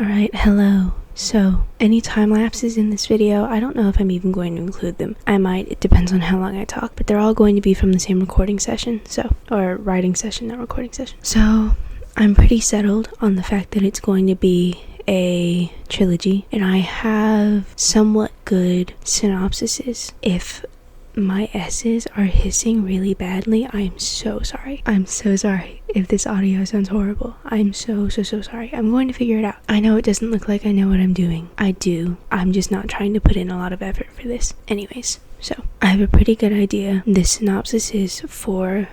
Alright, hello. So, any time lapses in this video, I don't know if I'm even going to include them. I might, it depends on how long I talk, but they're all going to be from the same recording session, or writing session, not recording session. So, I'm pretty settled on the fact that it's going to be a trilogy, and I have somewhat good synopsises. If my S's are hissing really badly, I'm so sorry. I'm so sorry if this audio sounds horrible. I'm so sorry. I'm going to figure it out. I know it doesn't look like I know what I'm doing. I do. I'm just not trying to put in a lot of effort for this. Anyways, so I have a pretty good idea. The synopsis is for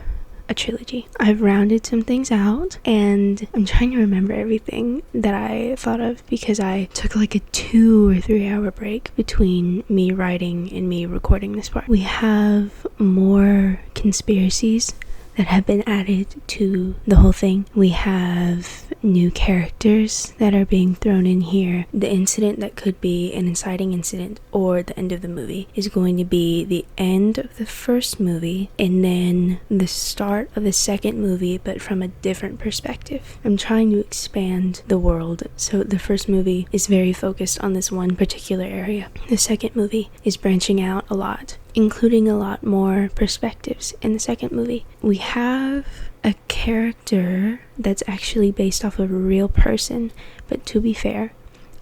a trilogy. I've rounded some things out and I'm trying to remember everything that I thought of because I took like a 2 or 3 hour break between me writing and me recording this part. We have more conspiracies that have been added to the whole thing. We have new characters that are being thrown in here. The incident that could be an inciting incident or the end of the movie is going to be the end of the first movie and then the start of the second movie, but from a different perspective. I'm trying to expand the world. So the first movie is very focused on this one particular area. The second movie is branching out a lot, including a lot more perspectives in the second movie. We have a character that's actually based off of a real person, but to be fair,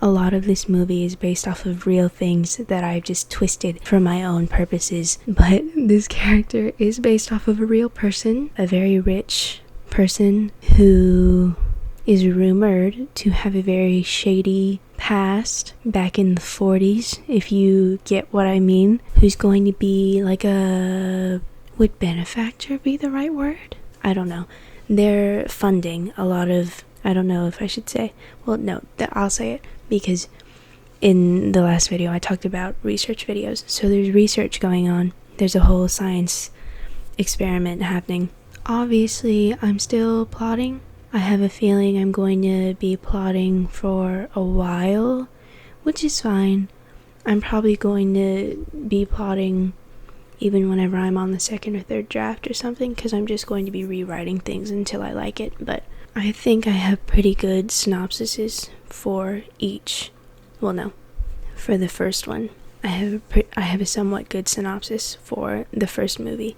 a lot of this movie is based off of real things that I've just twisted for my own purposes. But this character is based off of a real person, a very rich person who is rumored to have a very shady past back in the 40s, if you get what I mean, who's going to be like would benefactor be the right word? I don't know. They're funding a lot of, I don't know if I should say, well, no, I'll say it, because in the last video I talked about research videos. So there's research going on. There's a whole science experiment happening. Obviously, I'm still plotting. I have a feeling I'm going to be plotting for a while, which is fine. I'm probably going to be plotting even whenever I'm on the second or third draft or something, because I'm just going to be rewriting things until I like it. But I think I have pretty good synopsises for each. Well, no, for the first one. I have a somewhat good synopsis for the first movie.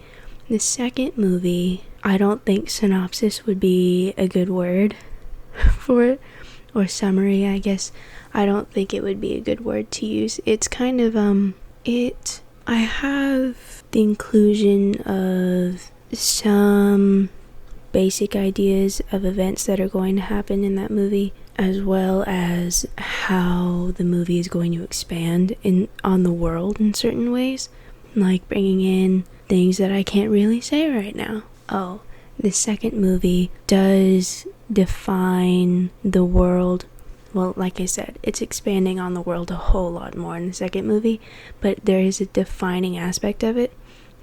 The second movie, I don't think synopsis would be a good word for it, or summary, I guess. I don't think it would be a good word to use. It's kind of, I have the inclusion of some basic ideas of events that are going to happen in that movie, as well as how the movie is going to expand on the world in certain ways, like bringing in things that I can't really say right now. Oh, the second movie does define the world. Well, like I said, it's expanding on the world a whole lot more in the second movie, but there is a defining aspect of it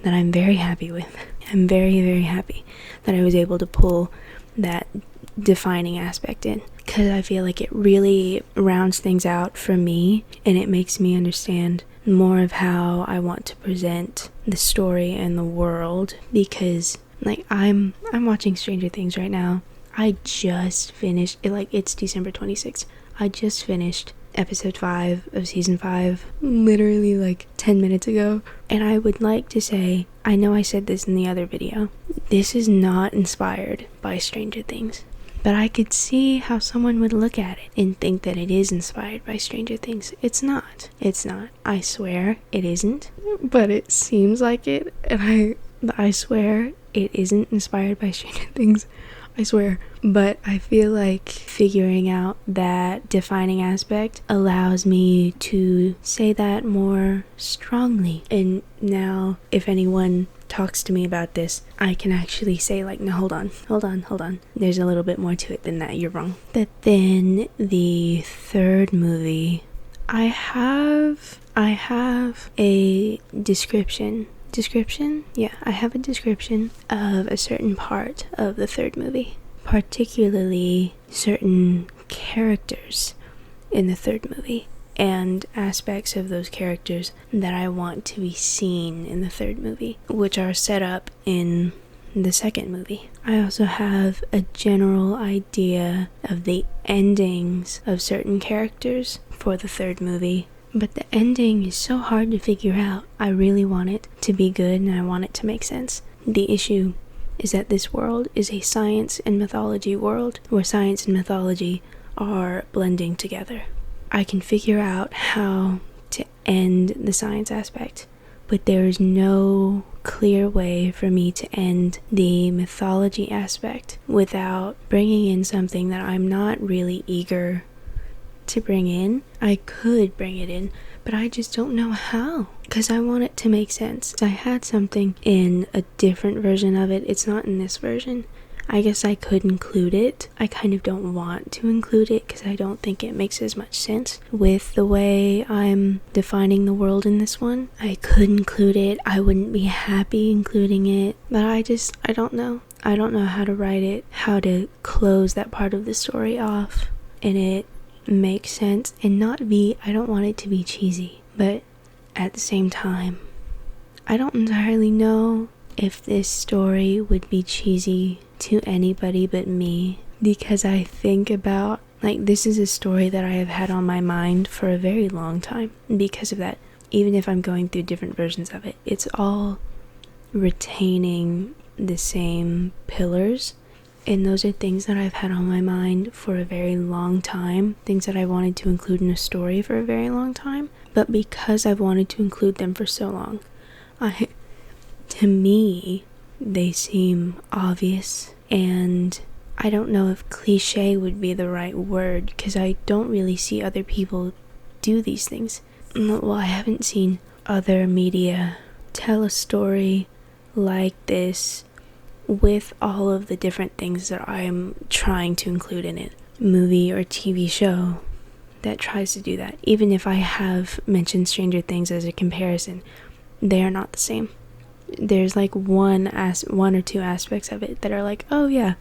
that I'm very happy with. I'm very happy that I was able to pull that defining aspect in, because I feel like it really rounds things out for me, and it makes me understand more of how I want to present the story and the world. Because like I'm watching Stranger Things right now. I just finished it, like it's December 26th. I just finished episode 5 of season 5 literally like 10 minutes ago, and I would like to say, I know I said this in the other video, this is not inspired by Stranger Things, but I could see how someone would look at it and think that it is inspired by Stranger Things. It's not. I swear it isn't, but it seems like it, and I swear it isn't inspired by Stranger Things. I swear. But I feel like figuring out that defining aspect allows me to say that more strongly. And now, if anyone talks to me about this, I can actually say like, no, hold on. There's a little bit more to it than that. You're wrong. But then the third movie, I have a description. Yeah, I have a description of a certain part of the third movie, particularly certain characters in the third movie and aspects of those characters that I want to be seen in the third movie, which are set up in the second movie. I also have a general idea of the endings of certain characters for the third movie, but the ending is so hard to figure out. I really want it to be good and I want it to make sense. The issue is that this world is a science and mythology world where science and mythology are blending together. I can figure out how to end the science aspect, but there is no clear way for me to end the mythology aspect without bringing in something that I'm not really eager to bring in. I could bring it in, but I just don't know how, because I want it to make sense. I had something in a different version of it. It's not in this version. I guess I could include it. I kind of don't want to include it because I don't think it makes as much sense with the way I'm defining the world in this one. I could include it. I wouldn't be happy including it, but I don't know. I don't know how to write it, how to close that part of the story off and it makes sense and not be, I don't want it to be cheesy, but at the same time, I don't entirely know if this story would be cheesy to anybody but me, because I think about, like, this is a story that I have had on my mind for a very long time. Because of that, even if I'm going through different versions of it, it's all retaining the same pillars, and those are things that I've had on my mind for a very long time, things that I wanted to include in a story for a very long time, but because I've wanted to include them for so long, to me, they seem obvious, and I don't know if cliche would be the right word, because I don't really see other people do these things. Well, I haven't seen other media tell a story like this with all of the different things that I am trying to include in it. Movie or TV show that tries to do that. Even if I have mentioned Stranger Things as a comparison, they are not the same. There's like one or two aspects of it that are like, oh yeah,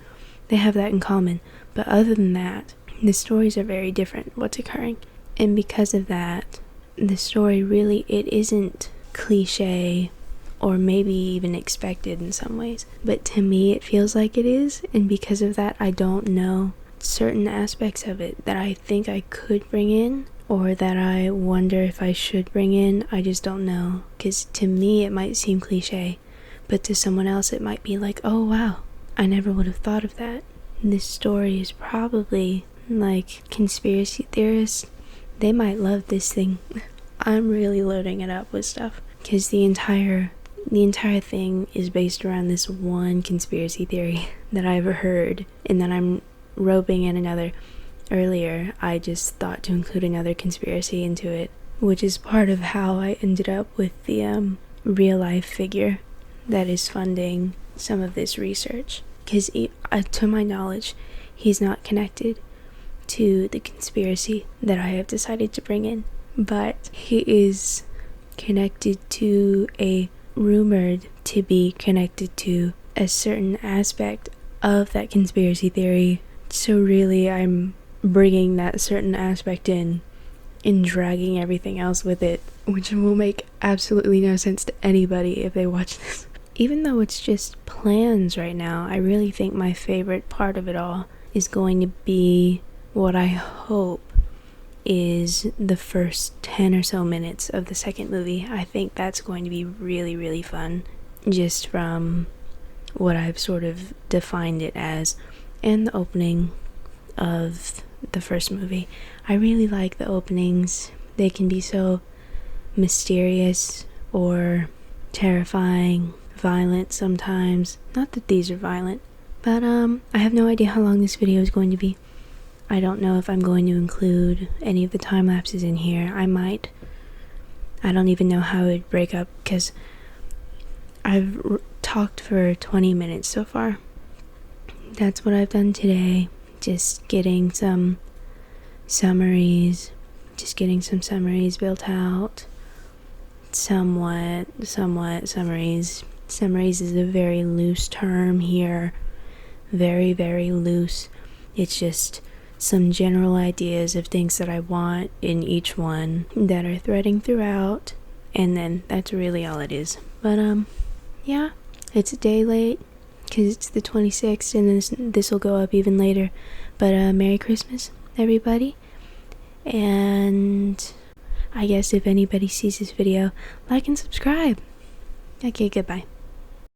they have that in common. But other than that, the stories are very different, what's occurring. And because of that, the story really, it isn't cliche or maybe even expected in some ways. But to me, it feels like it is. And because of that, I don't know certain aspects of it that I think I could bring in, or that I wonder if I should bring in. I just don't know, because to me it might seem cliche, but to someone else it might be like, oh wow, I never would have thought of that. This story is probably like conspiracy theorists, they might love this thing. I'm really loading it up with stuff, because the entire thing is based around this one conspiracy theory that I've heard, and then I'm roping in another. Earlier, I just thought to include another conspiracy into it, which is part of how I ended up with the real-life figure that is funding some of this research. Because to my knowledge, he's not connected to the conspiracy that I have decided to bring in, but he is connected to rumored to be connected to a certain aspect of that conspiracy theory. So really, I'm bringing that certain aspect in and dragging everything else with it, which will make absolutely no sense to anybody if they watch this. Even though it's just plans right now, I really think my favorite part of it all is going to be what I hope is the first 10 or so minutes of the second movie. I think that's going to be really, really fun, just from what I've sort of defined it as, and the opening of the first movie. I really like the openings. They can be so mysterious or terrifying, violent sometimes. Not that these are violent, but I have no idea how long this video is going to be. I don't know if I'm going to include any of the time lapses in here. I might. I don't even know how it would break up, because I've talked for 20 minutes so far. That's what I've done today. Just getting some summaries built out. Somewhat summaries. Summaries is a very loose term here. Very, very loose. It's just some general ideas of things that I want in each one that are threading throughout, and then that's really all it is. But yeah, it's a day late, because it's the 26th, and then this will go up even later. But Merry Christmas, everybody. And I guess if anybody sees this video, like and subscribe. Okay, goodbye.